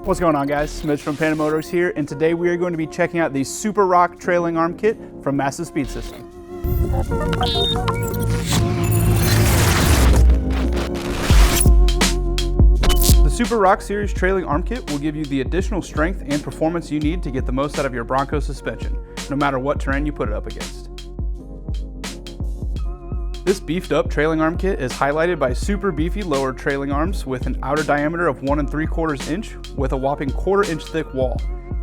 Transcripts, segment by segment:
What's going on, guys? Mitch from Panda Motorworks here, and today we are going to be checking out the SupeRock trailing arm kit from Massive Speed System. The SupeRock series trailing arm kit will give you the additional strength and performance you need to get the most out of your Bronco suspension, no matter what terrain you put it up against. This beefed up trailing arm kit is highlighted by super beefy lower trailing arms with an outer diameter of 1 3/4 inch with a whopping 1/4 inch thick wall.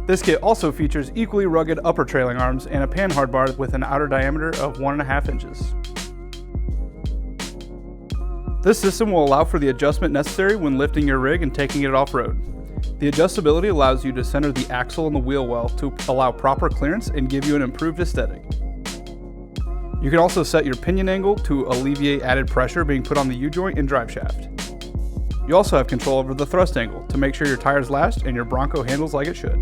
This kit also features equally rugged upper trailing arms and a pan hard bar with an outer diameter of 1 1/2 inches. This system will allow for the adjustment necessary when lifting your rig and taking it off-road. The adjustability allows you to center the axle and the wheel well to allow proper clearance and give you an improved aesthetic. You can also set your pinion angle to alleviate added pressure being put on the U-joint and drive shaft. You also have control over the thrust angle to make sure your tires last and your Bronco handles like it should.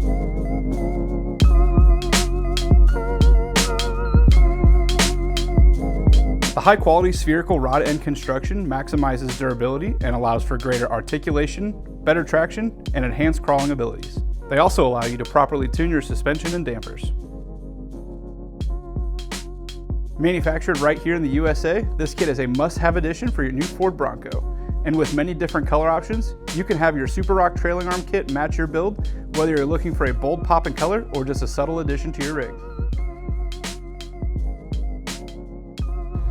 The high-quality spherical rod end construction maximizes durability and allows for greater articulation, better traction, and enhanced crawling abilities. They also allow you to properly tune your suspension and dampers. Manufactured right here in the USA, this kit is a must-have addition for your new Ford Bronco. And with many different color options, you can have your SupeRock trailing arm kit match your build, whether you're looking for a bold pop in color or just a subtle addition to your rig.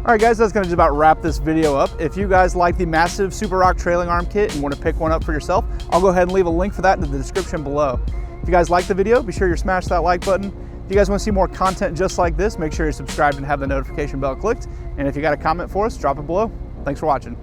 Alright guys, that's going to just about wrap this video up. If you guys like the massive SupeRock trailing arm kit and want to pick one up for yourself, I'll go ahead and leave a link for that in the description below. If you guys like the video, be sure you smash that like button. If you guys want to see more content just like this, make sure you're subscribed and have the notification bell clicked. And if you got a comment for us, drop it below. Thanks for watching.